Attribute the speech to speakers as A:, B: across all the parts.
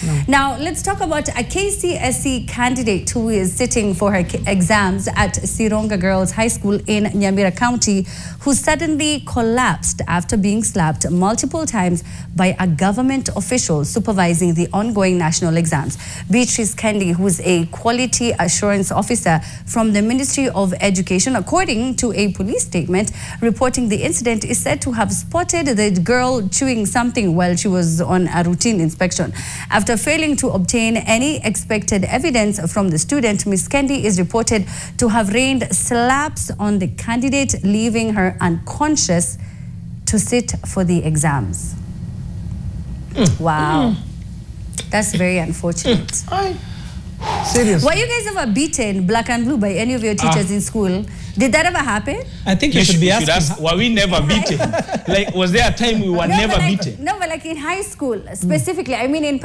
A: No. Now, let's talk about a KCSE candidate who is sitting for her exams at Sironga Girls High School in Nyamira County, who suddenly collapsed after being slapped multiple times by a government official supervising the ongoing national exams. Beatrice Kendi, who is a quality assurance officer from the Ministry of Education, according to a police statement reporting the incident, is said to have spotted the girl chewing something while she was on a routine inspection. After failing to obtain any expected evidence from the student, Ms. Kendi is reported to have rained slaps on the candidate, leaving her unconscious to sit for the exams. Wow. That's very unfortunate.
B: Seriously.
A: Were you guys ever beaten black and blue by any of your teachers in school? Did that ever happen?
C: I think you should be asked,
D: were we never beaten? Like, was there a time we were never beaten?
A: No, but like in high school specifically. I mean, in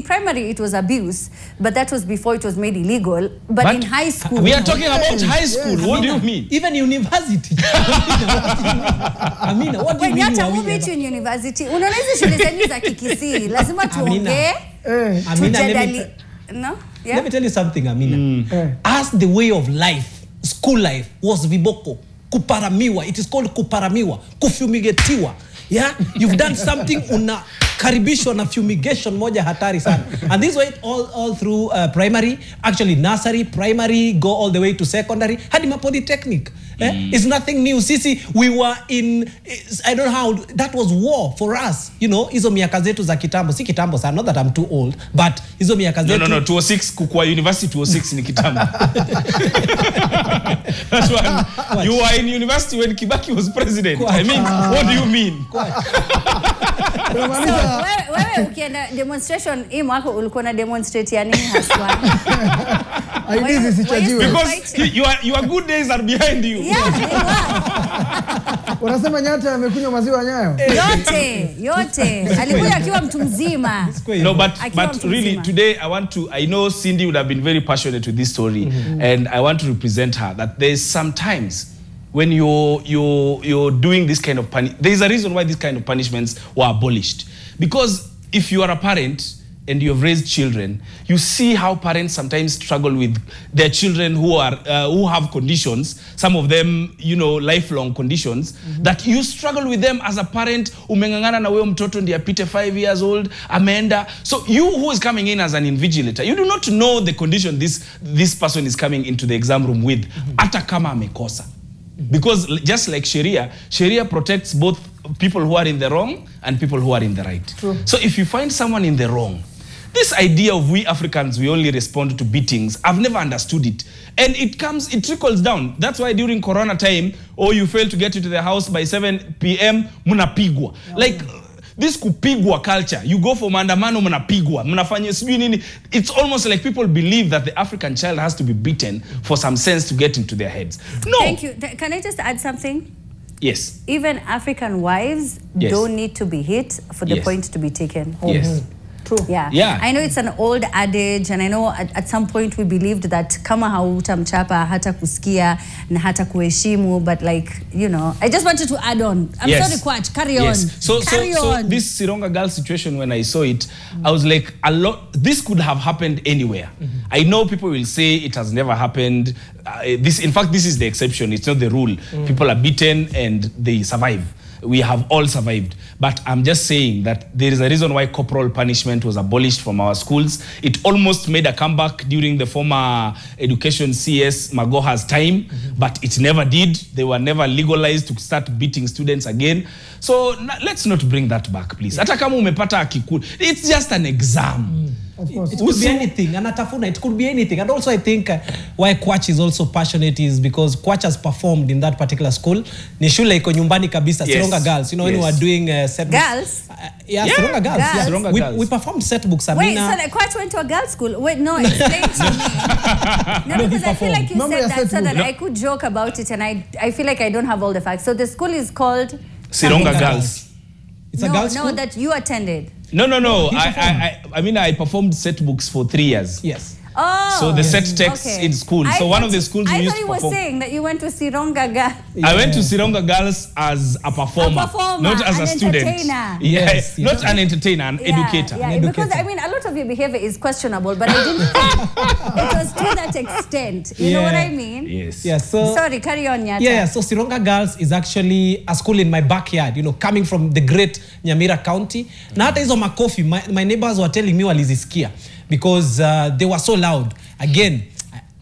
A: primary it was abuse, but that was before it was made illegal. But in high school...
D: We are talking about high school. Yes. What do you mean?
C: Even university. Amina, what do you mean?
A: Hata who beat you in university? Unaona hizi shule zenyu za kikisi. Lazima tuongee. No? Yeah?
C: Let me tell you something, Amina. As the way of life, school life was viboko, kuparamiwa. It is called kuparamiwa, kufumigetiwa. Yeah, you've done something unakaribishwa na fumigation moja hatari sana. And this way all through primary, actually nursery, primary, go all the way to secondary, hadi polytechnic. It's nothing new. Sisi, we were in, I don't know how, that was war for us. You know, hizo miaka zetu za kitambo. Si kitambo sana, not that I'm too old, but hizo miaka zetu.
D: No, 206, kukua university 206 ni kitambo. That's why you were in university when Kibaki was president. Kwach. I mean, what do you mean?
A: So, wewe ukienda demonstration, hii mwaka ulikuwa na demonstrate ya nini haswa?
D: Because your good days are behind you.
A: Yeah, they were.
B: Unasema Nyata amekunywa maziwa Nyayo?
A: Yote. Alikuwa akiwa mtu mzima.
D: No, but really today I know Cindy would have been very passionate with this story, and I want to represent her that there's sometimes when you're doing this kind of there is a reason why this kind of punishments were abolished. Because if you are a parent and you have raised children, you see how parents sometimes struggle with their children who have conditions, some of them, you know, lifelong conditions, that you struggle with them as a parent. Umengangana na wewe mtoto ndiye apite 5 years old, ameenda. So you who is coming in as an invigilator, you do not know the condition this person is coming into the exam room with, hata kama amekosa. Because just like Sharia protects both people who are in the wrong and people who are in the right.
A: True.
D: So if you find someone in the wrong, this idea of we Africans, we only respond to beatings, I've never understood it. And it trickles down. That's why during Corona time, you fail to get into the house by 7 p.m., munapigwa. Like, this kupigwa culture, you go for maandamano, munapigwa, munafanya sijui nini. It's almost like people believe that the African child has to be beaten for some sense to get into their heads. No.
A: Thank you. Can I just add something?
D: Yes.
A: Even African wives don't need to be hit for the point to be taken.
D: Yes.
A: True. Yeah. I know it's an old adage, and I know at some point we believed that kama hautamchapa hata kusikia na hata kuheshimu, but like, you know, I just wanted to add on. I'm sorry, Kwach, carry on.
D: So this Sironga Girls situation, when I saw it, I was like, this could have happened anywhere. I know people will say it has never happened. In fact, this is the exception. It's not the rule. People are beaten and they survive. We have all survived. But I'm just saying that there is a reason why corporal punishment was abolished from our schools. It almost made a comeback during the former education CS Magoha's time, but it never did. They were never legalized to start beating students again. So let's not bring that back, please. Hata kama umepata akikul, it's just an exam.
C: Of course. It could be anything. Anatafuna, it could be anything. And also I think why Kwach is also passionate is because Kwach has performed in that particular school. Ni shule iko nyumbani kabisa, Sironga Girls. You know, when we were doing set books.
A: Girls?
C: Sironga Girls.
A: Yeah.
D: Sironga Girls.
C: We performed set books, Amina.
A: Wait, so Kwach went to a girls' school? Wait, no, explain to me. No, because I feel like you said that so that I could joke about it, and I feel like I don't have all the facts. So the school is called?
D: Sironga Girls.
C: It's a girls' school?
A: No, that you attended.
D: No. I mean, I performed set books for 3 years.
C: Yes.
A: Oh.
D: So the set texts in school. So one of the schools we used to perform.
A: I thought you were saying that you went to Sironga Girls.
D: I went to Sironga Girls as a performer, not as a student.
A: Entertainer.
D: Yes, not an entertainer, an educator.
A: Yeah, because I mean, a lot of your behavior is questionable, but I didn't think it was to that extent. You know what I mean?
D: Yes.
C: Yeah, so
A: sorry, carry on, Nyata.
C: Yeah, so Sironga Girls is actually a school in my backyard, you know, coming from the great Nyamira County. Na hata hizo makofi, my neighbors were telling me walizisikia because they were so loud. Again,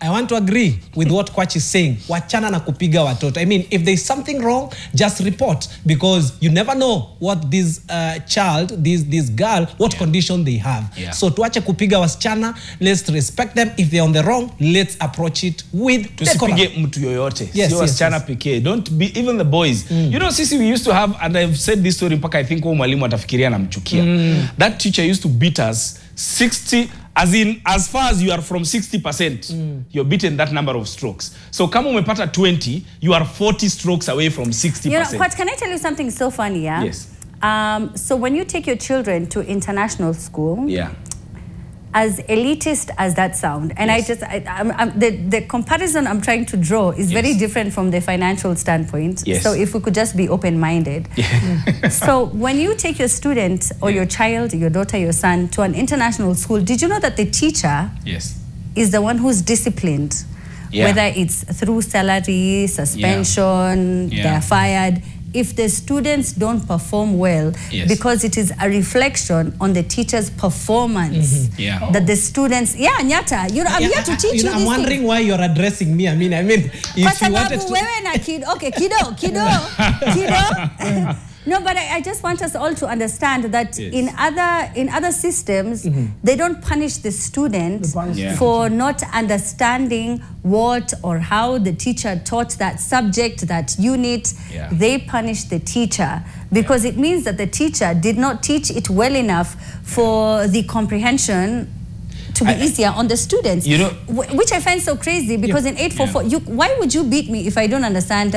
C: I want to agree with what Kwach is saying. Wachana na kupiga watoto. I mean, if there's something wrong, just report, because you never know what this child, this girl, what condition they have. Yeah. So tuache kupiga wasichana, let's respect them. If they're on the wrong, let's approach it with
D: tusipige mtu yoyote.
C: Yes,
D: sio wasichana pekee. Don't be, even the boys. You know, sisi we used to have, and I've said this story mpaka I think mwalimu atafikiria na mchukia. That teacher used to beat us 60, as far as you are from 60%, you're beaten that number of strokes. So kama umepata 20, you are 40 strokes away from 60%.
A: You know, Kwach, can I tell you something so funny, yeah?
D: Yes.
A: So when you take your children to international school,
D: yeah,
A: as elitist as that sound, and the comparison I'm trying to draw is very different from the financial standpoint.
D: Yes.
A: So if we could just be open-minded. So when you take your student or your child, your daughter, your son to an international school, did you know that the teacher is the one who's disciplined? Whether it's through salary, suspension, they're fired. If the students don't perform well, because it is a reflection on the teacher's performance, that the students, Nyata, you know, I'm here to teach you.
C: I'm wondering why you're addressing me. I mean, if you wanted to...
A: No, but I just want us all to understand that in other systems, they don't punish the student for not understanding what or how the teacher taught that subject, that unit. They punish the teacher because it means that the teacher did not teach it well enough for the comprehension to be easier on the students,
D: you know,
A: which I find so crazy because in 844, why would you beat me if I don't understand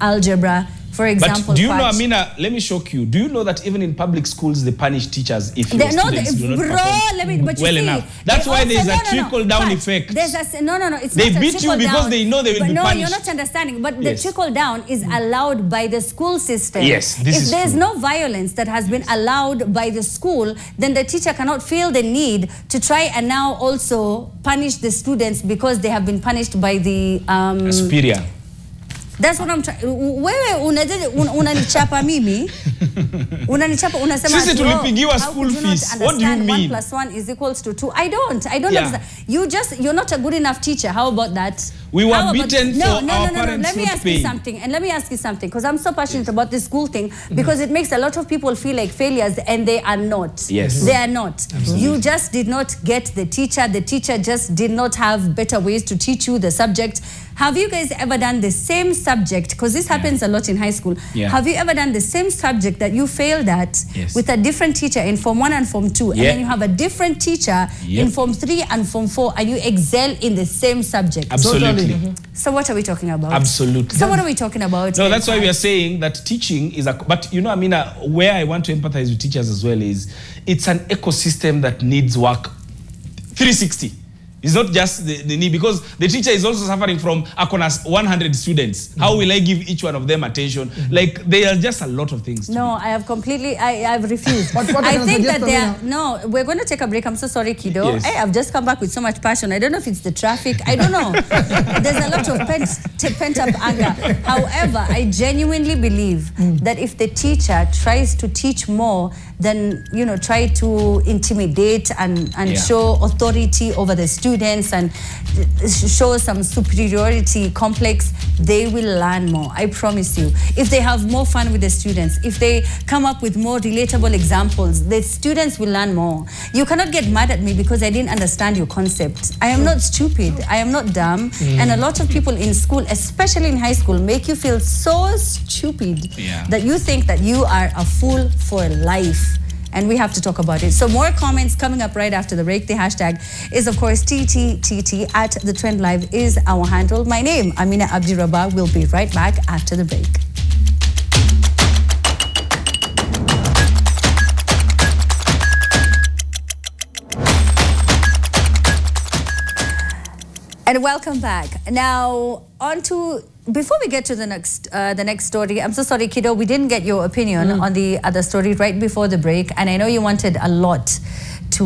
A: algebra? For example,
D: but do you know, Amina, let me shock you. Do you know that even in public schools, they punish teachers if your students do not perform well enough? That's why there's a trickle-down effect.
A: There's a, it's
D: they
A: not
D: beat you because they know they will be punished.
A: No, you're not understanding. But the trickle-down is allowed by the school system.
D: Yes, this is
A: true. If there's no violence that has been allowed by the school, then the teacher cannot feel the need to try and now also punish the students because they have been punished by the...
D: superior.
A: That's what I'm trying. Wewe unanichapa mimi. Unanichapa unasema
D: sisi tulipigiwa school fees. What do you mean?
A: 1 + 1 = 2. I don't understand. You're not a good enough teacher. How about that?
D: We were beaten for our parents.
A: Let me ask you something. And let me ask you something, because I'm so passionate about this school thing, because it makes a lot of people feel like failures, and they are not.
D: Yes.
A: They are not. Absolutely. You just did not get the teacher. The teacher just did not have better ways to teach you the subject. Have you guys ever done the same subject? Because this happens a lot in high school. Have you ever done the same subject that you failed at with a different teacher in Form 1 and Form 2, and then you have a different teacher in Form 3 and Form 4, and you excel in the same subject?
D: Absolutely.
A: So what are we talking about?
D: Absolutely.
A: So what are we talking about?
D: No, that's why we are saying that teaching is a... But you know, Amina, where I want to empathize with teachers as well is it's an ecosystem that needs work 360. It's not just the need, because the teacher is also suffering from 100 students. How will I give each one of them attention? Like, there are just a lot of things.
A: No, I have completely, I've refused.
B: What
A: I think that there, no, we're going to take a break. I'm so sorry, Kido.
D: Yes.
A: Hey, I've just come back with so much passion. I don't know if it's the traffic. I don't know. There's a lot of pent-up anger. However, I genuinely believe that if the teacher tries to teach more than, you know, try to intimidate and show authority over the students and show some superiority complex, they will learn more. I promise you. If they have more fun with the students, if they come up with more relatable examples, the students will learn more. You cannot get mad at me because I didn't understand your concept. I am not stupid. I am not dumb. And a lot of people in school, especially in high school, make you feel so stupid that you think that you are a fool for life. And we have to talk about it. So more comments coming up right after the break. The hashtag is, of course, TTTT at The Trend Live is our handle. My name, Amina Abdirabah. We'll be right back after the break. And welcome back. Now, on to, before we get to the next story, I'm so sorry, Kiddo, we didn't get your opinion on the other story right before the break, and I know you wanted a lot to,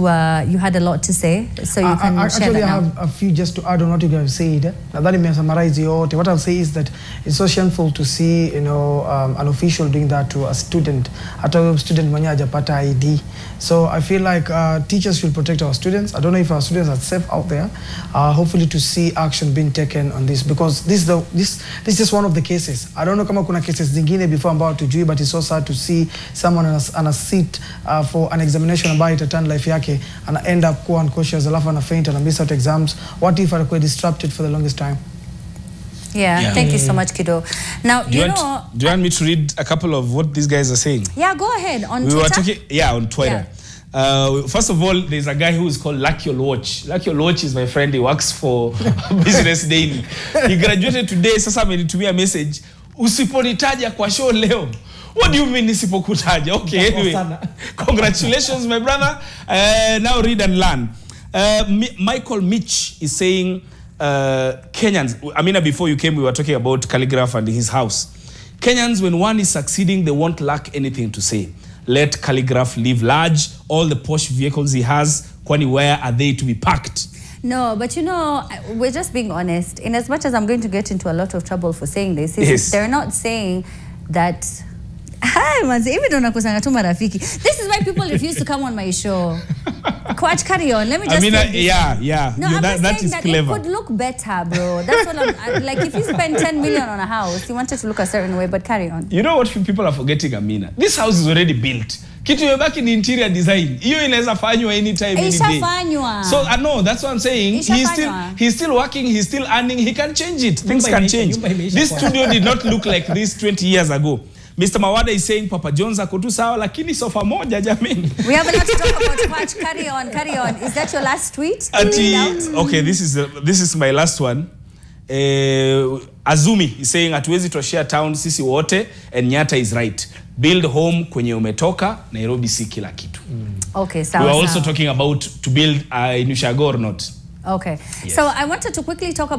A: you had a lot to say, so you can share
B: actually,
A: that now.
B: I have a few just to add on what you guys said. What I'll say is that it's so shameful to see, you know, an official doing that to a student. A student mwenye hajapata ID. So I feel like teachers should protect our students. I don't know if our students are safe out there. Hopefully to see action being taken on this, because this is just one of the cases. I don't know kama kuna cases zingine before ambao tujui, but it's so sad to see someone on a seat for an examination ambayo itaturn life yake and end up kuwa unconscious, alafu ana faint and miss out exams. What if I disrupted for the longest time?
A: Yeah, thank you so much, Kiddo. Now, do you
D: want me to read a couple of what these guys are saying?
A: Yeah, go ahead. On
D: we
A: Twitter?
D: Were talking, on Twitter. Yeah. First of all, there's a guy who is called Lucky Watch. Lucky Watch is my friend. He works for Business Daily. He graduated today. Sasa amenitumia message. Usiponitaja kwa show leo. What do you mean nisipokutaja? Okay, anyway. Congratulations, my brother. Now read and learn. Michael Mitch is saying, Kenyans, Amina, before you came, we were talking about Calligraph and his house. Kenyans, when one is succeeding, they won't lack anything to say. Let Calligraph live large. All the posh vehicles he has, kwani where are they to be parked?
A: No, but you know, we're just being honest. In as much as I'm going to get into a lot of trouble for saying this, they're not saying that... Hi, manze, even don't nakusanga tu marafiki. This is why people refuse to come on my show. Kwach, carry on. Let me just
D: yeah.
A: No, I'm just
D: that
A: saying
D: is
A: that
D: clever.
A: it could look better, bro. That's what I'm like. If you spend 10 million on a house, you want it to look a certain way, but carry on.
D: You know what people are forgetting, Amina? This house is already built. Kitu yobaki ni interior design. Hiyo inaweza fanywa anytime, any day. So I know, that's what I'm saying. He's still working, he's still earning, he can change it. Things can change. This studio did not look like this 20 years ago. Mr. Mawada is saying Papa John's ako sawa lakini sofa moja jameni.
A: We have a lot to talk about. Kwach, carry on. Is that your last tweet?
D: Okay, this is my last one. Azumi is saying hatuwezi toshea town sisi wote, and Nyata is right. Build home kwenye umetoka, Nairobi si kila kitu.
A: Okay, so
D: we are also talking about to build in Ushago or not.
A: Okay. Yes. So I wanted to quickly talk about